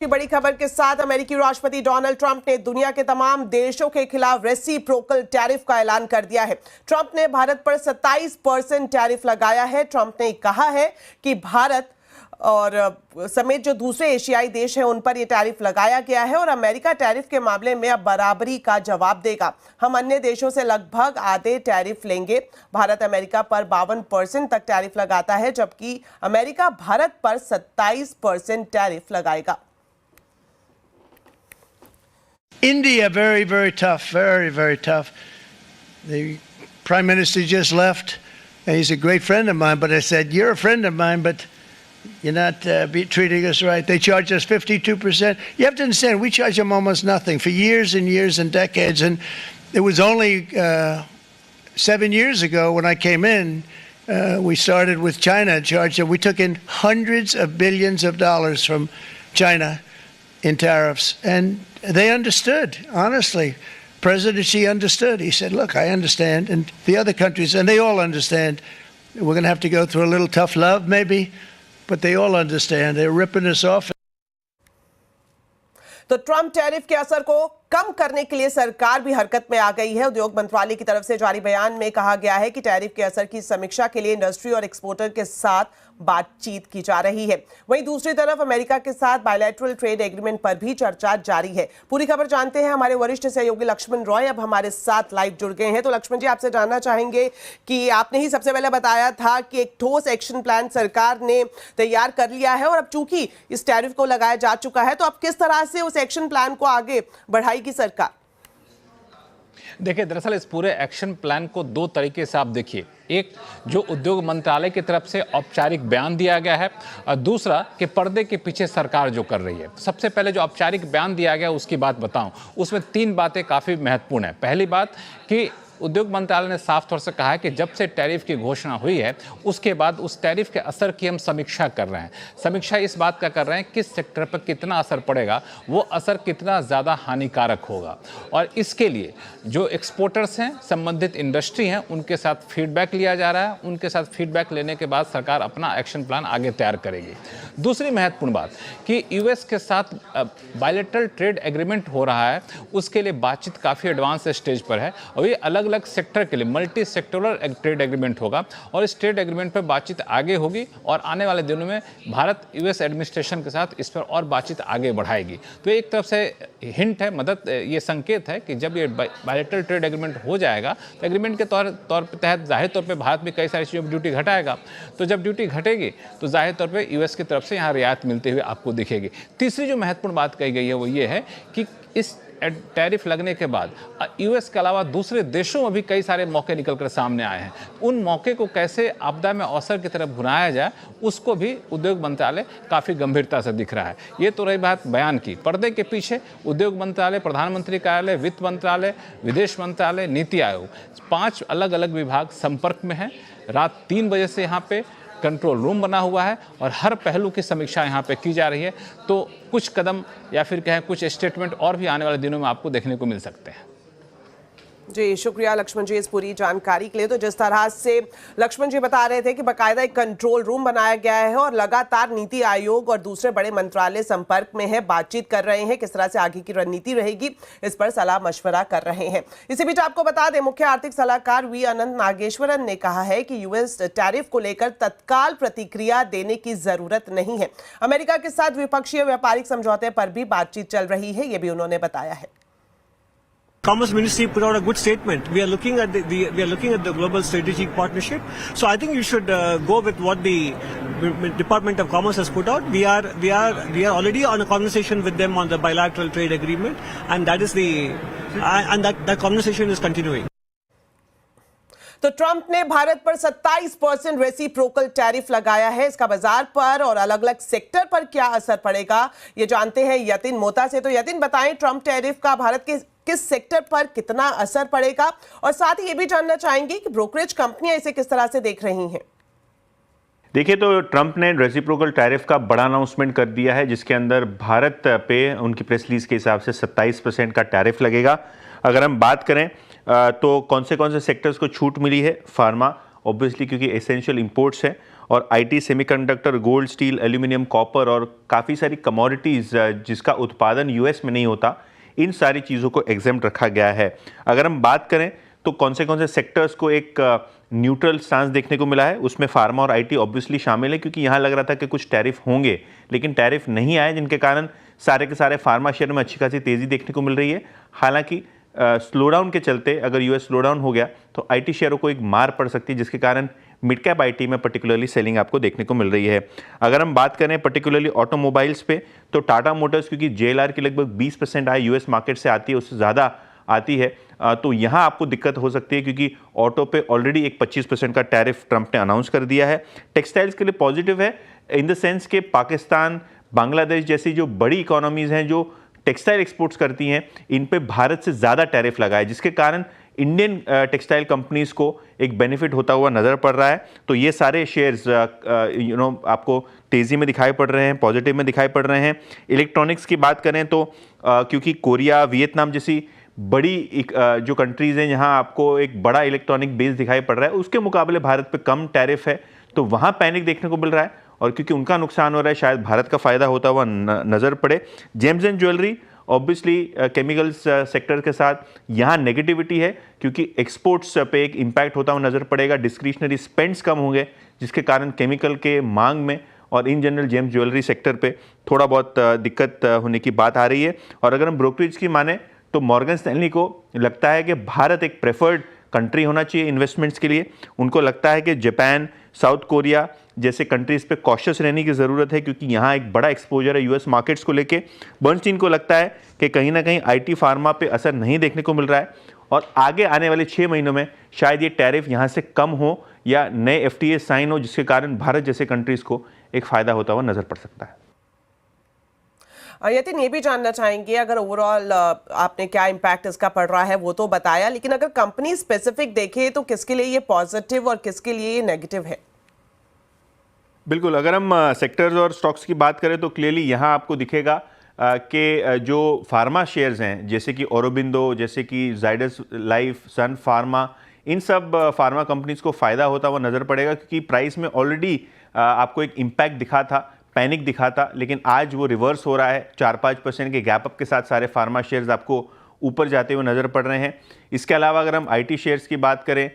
की बड़ी खबर के साथ अमेरिकी राष्ट्रपति डोनाल्ड ट्रंप ने दुनिया के तमाम देशों के खिलाफ रेसिप्रोकल टैरिफ का ऐलान कर दिया है। ट्रंप ने भारत पर 27% टैरिफ लगाया है। ट्रंप ने कहा है कि भारत और समेत जो दूसरे एशियाई देश हैं उन पर यह टैरिफ लगाया गया है और अमेरिका टैरिफ के मामले में अब बराबरी का जवाब देगा। हम अन्य देशों से लगभग आधे टैरिफ लेंगे। भारत अमेरिका पर 52% तक टैरिफ लगाता है, जबकि अमेरिका भारत पर 27% टैरिफ लगाएगा। India, very, very tough, very, very tough. The Prime Minister just left, and he's a great friend of mine, but I said, you're a friend of mine, but you're not treating us right. They charge us 52%. You have to understand, we charge them almost nothing for years and years and decades, and it was only 7 years ago when I came in, we started with China and charged them. We took in hundreds of billions of dollars from China in tariffs, and they understood, honestly. President Xi understood. He said, look, I understand, and the other countries, and they all understand. We're going to have to go through a little tough love, maybe, but they all understand. They're ripping us off. तो Trump tariff के असर को कम करने के लिए सरकार भी हरकत में आ गई है। उद्योग मंत्रालय की तरफ से जारी बयान में कहा गया है कि टैरिफ के असर की समीक्षा के लिए इंडस्ट्री और एक्सपोर्टर के साथ बातचीत की जा रही है। वहीं दूसरी तरफ अमेरिका के साथ बायलैटरल ट्रेड एग्रीमेंट पर भी चर्चा जारी है। पूरी खबर जानते हैं हमारे वरिष्ठ सहयोगी लक्ष्मण रॉय अब हमारे साथ लाइव जुड़ गए हैं। तो लक्ष्मण जी, आपसे जानना चाहेंगे कि आपने ही सबसे पहले बताया था कि एक ठोस एक्शन प्लान सरकार ने तैयार कर लिया है और अब चूंकि इस टैरिफ को लगाया जा चुका है, तो अब किस तरह से उस एक्शन प्लान को आगे बढ़ाएगी सरकार? देखिए, दरअसल इस पूरे एक्शन प्लान को दो तरीके से आप देखिए। एक, जो उद्योग मंत्रालय की तरफ से औपचारिक बयान दिया गया है, और दूसरा कि पर्दे के पीछे सरकार जो कर रही है। सबसे पहले जो औपचारिक बयान दिया गया उसकी बात बताऊं, उसमें 3 बातें काफ़ी महत्वपूर्ण है। पहली बात कि उद्योग मंत्रालय ने साफ तौर से कहा है कि जब से टैरिफ की घोषणा हुई है उसके बाद उस टैरिफ के असर की हम समीक्षा कर रहे हैं। समीक्षा इस बात का कर रहे हैं किस सेक्टर पर कितना असर पड़ेगा, वो असर कितना ज़्यादा हानिकारक होगा, और इसके लिए जो एक्सपोर्टर्स हैं, संबंधित इंडस्ट्री हैं, उनके साथ फीडबैक लिया जा रहा है। उनके साथ फीडबैक लेने के बाद सरकार अपना एक्शन प्लान आगे तैयार करेगी। दूसरी महत्वपूर्ण बात कि यूएस के साथ बायलैटरल ट्रेड एग्रीमेंट हो रहा है, उसके लिए बातचीत काफ़ी एडवांस स्टेज पर है और ये अलग अलग सेक्टर के लिए मल्टी सेक्टोरल ट्रेड एग्रीमेंट होगा और इस ट्रेड एग्रीमेंट पर बातचीत आगे होगी और आने वाले दिनों में भारत यूएस एडमिनिस्ट्रेशन के साथ इस पर और बातचीत आगे बढ़ाएगी। तो एक तरफ से हिंट है, मदद, ये संकेत है कि जब ये बायलैटरल ट्रेड एग्रीमेंट हो जाएगा तो एग्रीमेंट के तौर पे तहत जाहिर तौर पे भारत भी कई सारी चीज़ों पर ड्यूटी घटाएगा। तो जब ड्यूटी घटेगी तो जाहिर तौर पे यूएस की तरफ से यहाँ रियायत मिलते हुए आपको दिखेगी। तीसरी जो महत्वपूर्ण बात कही गई है वो ये है कि इस टैरिफ लगने के बाद यूएस के अलावा दूसरे देशों में भी कई सारे मौके निकल कर सामने आए हैं। उन मौके को कैसे आपदा में अवसर की तरफ भुनाया जाए, उसको भी उद्योग मंत्रालय काफ़ी गंभीरता से दिख रहा है। ये तो रही बात बयान की। पर्दे के पीछे उद्योग मंत्रालय, प्रधानमंत्री कार्यालय, वित्त मंत्रालय, विदेश मंत्रालय, नीति आयोग, 5 अलग अलग विभाग संपर्क में हैं। रात 3 बजे से यहाँ पे कंट्रोल रूम बना हुआ है और हर पहलू की समीक्षा यहाँ पे की जा रही है। तो कुछ कदम या फिर कहें कुछ स्टेटमेंट और भी आने वाले दिनों में आपको देखने को मिल सकते हैं। जी शुक्रिया लक्ष्मण जी इस पूरी जानकारी के लिए। तो जिस तरह से लक्ष्मण जी बता रहे थे कि बाकायदा एक कंट्रोल रूम बनाया गया है और लगातार नीति आयोग और दूसरे बड़े मंत्रालय संपर्क में है, बातचीत कर रहे हैं, किस तरह से आगे की रणनीति रहेगी इस पर सलाह मशवरा कर रहे हैं। इसी बीच आपको बता दें, मुख्य आर्थिक सलाहकार वी अनंत नागेश्वरन ने कहा है कि यूएस टैरिफ को लेकर तत्काल प्रतिक्रिया देने की जरूरत नहीं है। अमेरिका के साथ द्विपक्षीय व्यापारिक समझौते पर भी बातचीत चल रही है, ये भी उन्होंने बताया है। Commerce Ministry put out a good statement. We are looking at the global strategic partnership. So I think you should go with what the Department of Commerce has put out. We are already on a conversation with them on the bilateral trade agreement, and that conversation is continuing. तो Trump ने भारत पर 27% reciprocal tariff लगाया है। इसका बाजार पर और अलग अलग सेक्टर पर क्या असर पड़ेगा, ये जानते हैं यतिन मोता से। तो यतिन, बताएं ट्रंप टैरिफ का भारत के किस सेक्टर पर कितना असर पड़ेगा, और साथ ही ये भी जानना चाहेंगे कि ब्रोकरेज कंपनियां इसे किस तरह से देख रही हैं। देखिए, तो ट्रंप ने रेसिप्रोकल टैरिफ का बड़ा अनाउंसमेंट कर दिया है, जिसके अंदर भारत पे उनकी प्रेस रिलीज के हिसाब से 27% का टैरिफ लगेगा। अगर हम बात करें तो कौन से सेक्टर्स को छूट मिली है, फार्मा ऑब्वियसली क्योंकि एसेंशियल इंपोर्ट्स हैं और IT, semiconductor, gold, steel, aluminium, copper और काफ़ी सारी कमोडिटीज़ जिसका उत्पादन यूएस में नहीं होता, इन सारी चीज़ों को एग्जेम्प्ट रखा गया है। अगर हम बात करें तो कौन से सेक्टर्स को एक न्यूट्रल स्टांस देखने को मिला है, उसमें फार्मा और आईटी ऑब्वियसली शामिल है, क्योंकि यहाँ लग रहा था कि कुछ टैरिफ होंगे लेकिन टैरिफ नहीं आए, जिनके कारण सारे के सारे फार्मा शेयर में अच्छी खासी तेज़ी देखने को मिल रही है। हालांकि स्लोडाउन के चलते अगर यूएस स्लोडाउन हो गया तो आईटी शेयरों को एक मार पड़ सकती है, जिसके कारण मिड कैप आईटी में पर्टिकुलरली सेलिंग आपको देखने को मिल रही है। अगर हम बात करें पर्टिकुलरली ऑटोमोबाइल्स पे तो टाटा मोटर्स, क्योंकि जेएलआर की लगभग 20% आय यूएस मार्केट से आती है, उससे ज़्यादा आती है, तो यहाँ आपको दिक्कत हो सकती है क्योंकि ऑटो पे ऑलरेडी एक 25% का टैरिफ ट्रंप ने अनाउंस कर दिया है। टेक्सटाइल्स के लिए पॉजिटिव है इन द सेंस कि पाकिस्तान, बांग्लादेश जैसी जो बड़ी इकोनॉमीज़ हैं जो टेक्सटाइल एक्सपोर्ट्स करती हैं, इन पे भारत से ज़्यादा टैरिफ लगा है, जिसके कारण इंडियन टेक्सटाइल कंपनीज़ को एक बेनिफिट होता हुआ नज़र पड़ रहा है। तो ये सारे शेयर्स आपको तेज़ी में दिखाई पड़ रहे हैं, पॉजिटिव में दिखाई पड़ रहे हैं। इलेक्ट्रॉनिक्स की बात करें तो क्योंकि कोरिया, वियतनाम जैसी बड़ी जो कंट्रीज़ हैं जहां आपको एक बड़ा इलेक्ट्रॉनिक बेस दिखाई पड़ रहा है, उसके मुकाबले भारत पे कम टैरिफ है, तो वहां पैनिक देखने को मिल रहा है और क्योंकि उनका नुकसान हो रहा है शायद भारत का फायदा होता हुआ नज़र पड़े। James and jewellery obviously chemicals sector के साथ यहाँ नेगेटिविटी है क्योंकि एक्सपोर्ट्स पे एक इम्पैक्ट होता हुआ नज़र पड़ेगा, डिस्क्रिशनरी स्पेंड्स कम होंगे, जिसके कारण केमिकल के मांग में और in general James jewellery sector पे थोड़ा बहुत दिक्कत होने की बात आ रही है। और अगर हम ब्रोकरेज की माने तो मॉर्गन स्टैनली को लगता है कि भारत एक प्रेफर्ड कंट्री होना चाहिए इन्वेस्टमेंट्स के लिए। उनको लगता है कि जापान, साउथ कोरिया जैसे कंट्रीज़ पे कॉशियस रहने की ज़रूरत है क्योंकि यहाँ एक बड़ा एक्सपोजर है यूएस मार्केट्स को लेके। बर्नस्टीन को लगता है कि कहीं ना कहीं आईटी फार्मा पे असर नहीं देखने को मिल रहा है और आगे आने वाले 6 महीनों में शायद ये टैरिफ यहाँ से कम हो या नए एफटीए साइन हो, जिसके कारण भारत जैसे कंट्रीज़ को एक फ़ायदा होता हुआ नज़र पड़ सकता है। यतिन, ये भी जानना चाहेंगे अगर ओवरऑल आपने क्या इम्पैक्ट इसका पड़ रहा है वो तो बताया, लेकिन अगर कंपनी स्पेसिफिक देखें तो किसके लिए ये पॉजिटिव और किसके लिए ये नेगेटिव है? बिल्कुल, अगर हम सेक्टर्स और स्टॉक्स की बात करें तो क्लियरली यहाँ आपको दिखेगा कि जो फार्मा शेयर्स हैं जैसे कि औरोबिंदो, जैसे कि जाइडस लाइफ, सन फार्मा, इन सब फार्मा कंपनीज को फ़ायदा होता हुआ नज़र पड़ेगा क्योंकि प्राइस में ऑलरेडी आपको एक इम्पैक्ट दिखा था, पैनिक दिखा था, लेकिन आज वो रिवर्स हो रहा है। 4-5% के गैप अप के साथ सारे फार्मा शेयर्स आपको ऊपर जाते हुए नज़र पड़ रहे हैं। इसके अलावा अगर हम आईटी शेयर्स की बात करें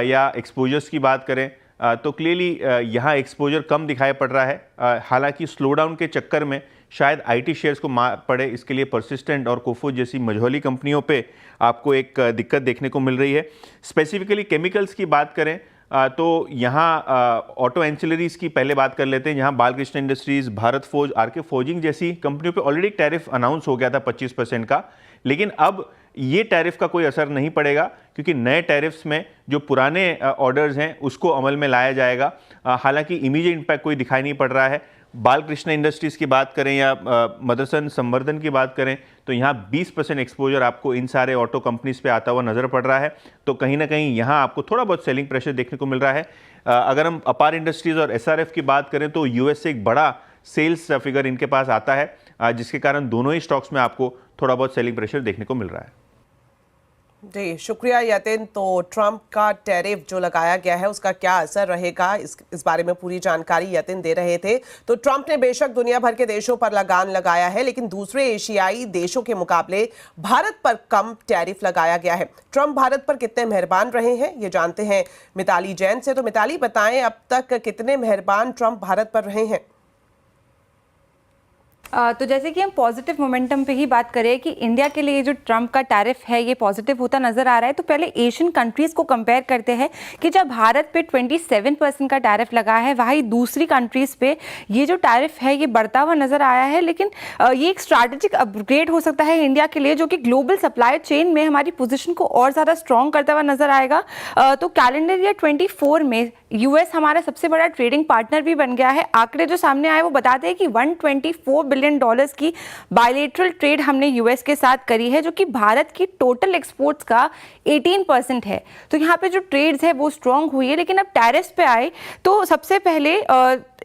या एक्सपोजर्स की बात करें तो क्लियरली यहाँ एक्सपोजर कम दिखाई पड़ रहा है। हालांकि स्लोडाउन के चक्कर में शायद आईटी शेयर्स को मार पड़े, इसके लिए परसिस्टेंट और कोफोर्ज जैसी मझौली कंपनियों पे आपको एक दिक्कत देखने को मिल रही है। स्पेसिफिकली केमिकल्स की बात करें तो यहाँ ऑटो एंसिलरीज की पहले बात कर लेते हैं, जहाँ Balkrishna industries, Bharat forge, RK forging जैसी कंपनियों पे ऑलरेडी टैरिफ अनाउंस हो गया था 25% का, लेकिन अब ये टैरिफ का कोई असर नहीं पड़ेगा क्योंकि नए टैरिफ्स में जो पुराने ऑर्डर्स हैं उसको अमल में लाया जाएगा। हालांकि इमीडिएट इम्पैक्ट कोई दिखाई नहीं पड़ रहा है। बालकृष्ण इंडस्ट्रीज़ की बात करें या मदरसन संवर्धन की बात करें तो यहाँ 20% एक्सपोजर आपको इन सारे ऑटो कंपनीज पे आता हुआ नज़र पड़ रहा है, तो कहीं ना कहीं यहाँ आपको थोड़ा बहुत सेलिंग प्रेशर देखने को मिल रहा है। अगर हम अपार इंडस्ट्रीज़ और एसआरएफ की बात करें तो यूएस से एक बड़ा सेल्स फिगर इनके पास आता है, जिसके कारण दोनों ही स्टॉक्स में आपको थोड़ा बहुत सेलिंग प्रेशर देखने को मिल रहा है। जी शुक्रिया यतिन। तो ट्रंप का टैरिफ जो लगाया गया है उसका क्या असर रहेगा, इस बारे में पूरी जानकारी यतिन दे रहे थे। तो ट्रंप ने बेशक दुनिया भर के देशों पर लगान लगाया है, लेकिन दूसरे एशियाई देशों के मुकाबले भारत पर कम टैरिफ लगाया गया है। ट्रंप भारत पर कितने मेहरबान रहे हैं ये जानते हैं मिताली जैन से। तो मिताली बताएं, अब तक कितने मेहरबान ट्रंप भारत पर रहे हैं? तो जैसे कि हम पॉजिटिव मोमेंटम पे ही बात करें कि इंडिया के लिए जो ट्रंप का टैरिफ है ये पॉजिटिव होता नजर आ रहा है, तो पहले एशियन कंट्रीज को कंपेयर करते हैं कि जब भारत पे 27% का टैरिफ लगा है, वहीं दूसरी कंट्रीज पे ये जो टैरिफ है ये बढ़ता हुआ नजर आया है। लेकिन ये एक स्ट्रैटेजिक अपग्रेड हो सकता है इंडिया के लिए, जो कि ग्लोबल सप्लाई चेन में हमारी पोजिशन को और ज़्यादा स्ट्रॉन्ग करता हुआ नजर आएगा। तो कैलेंडर ईयर 24 में यूएस हमारा सबसे बड़ा ट्रेडिंग पार्टनर भी बन गया है। आंकड़े जो सामने आए वो बताते हैं कि $124 बिलियन की बायलेटरल ट्रेड हमने यूएस के साथ करी है, जो कि भारत की टोटल एक्सपोर्ट्स का 18% है। तो यहाँ पे जो ट्रेड्स है वो स्ट्रॉन्ग हुई है। लेकिन अब टैरिफ्स पे आए तो सबसे पहले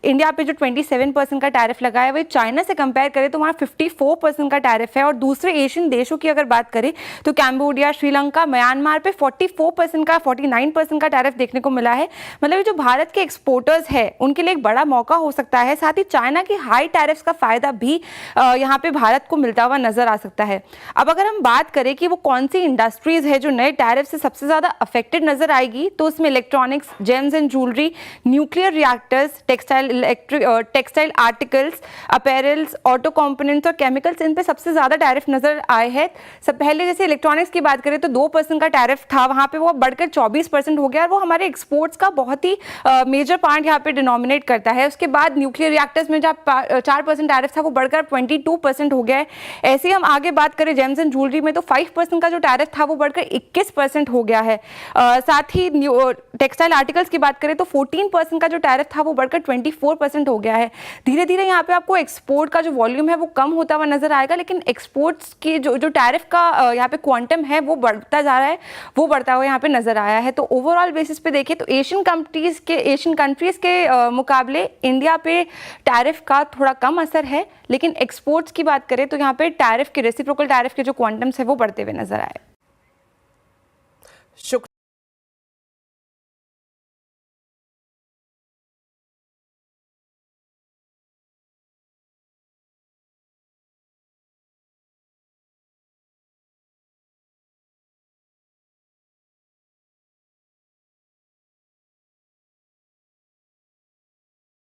इंडिया पे जो 27% का टैरिफ लगा है, वही चाइना से कंपेयर करें तो वहाँ 54% का टैरिफ है। और दूसरे एशियन देशों की अगर बात करें तो कैम्बोडिया, श्रीलंका, म्यांमार पे 44% का 49% का टैरिफ देखने को मिला है। मतलब ये जो भारत के एक्सपोर्टर्स है उनके लिए एक बड़ा मौका हो सकता है। साथ ही चाइना की हाई टैरिफ्स का फायदा भी यहाँ पे भारत को मिलता हुआ नजर आ सकता है। अब अगर हम बात करें कि वो कौन सी इंडस्ट्रीज है जो नए टैरिफ से सबसे ज्यादा अफेक्टेड नजर आएगी, तो उसमें electronics, James and jewellery, nuclear reactors, textile articles, apparels, auto components और केमिकल्स, इन पे सबसे ज्यादा टैरिफ नजर आए हैं। सब पहले जैसे इलेक्ट्रॉनिक्स की बात करें तो 2% का टैरिफ था, वहां पे वो बढ़कर 24% हो गया और वो हमारे एक्सपोर्ट्स का बहुत ही मेजर पार्ट यहाँ पे डिनोमिनेट करता है। उसके बाद न्यूक्लियर रिएक्टर्स में जब 4% टैरिफ था वो बढ़कर 22% हो गया है। ऐसे ही हम आगे बात करें जेम्स एंड ज्वेलरी में तो 5% का जो टैरिफ था वो बढ़कर 21% हो गया है। साथ ही टेक्सटाइल आर्टिकल्स की बात करें तो 14% का जो टैरिफ था वो बढ़कर 24% हो गया है। धीरे धीरे यहाँ पे आपको एक्सपोर्ट का जो वॉल्यूम है वो कम होता हुआ नजर आएगा, लेकिन एक्सपोर्ट्स की जो टैरिफ का यहाँ पे क्वांटम है वो बढ़ता जा रहा है, वो बढ़ता हुआ यहाँ पे नजर आया है। तो ओवरऑल बेसिस पे देखें तो एशियन कंट्रीज के मुकाबले इंडिया पे टैरिफ का थोड़ा कम असर है, लेकिन एक्सपोर्ट्स की बात करें तो यहाँ पे टैरिफ के रेसिप्रोकल टैरिफ के जो क्वांटम्स है वो बढ़ते हुए नजर आए। शुक्रिया।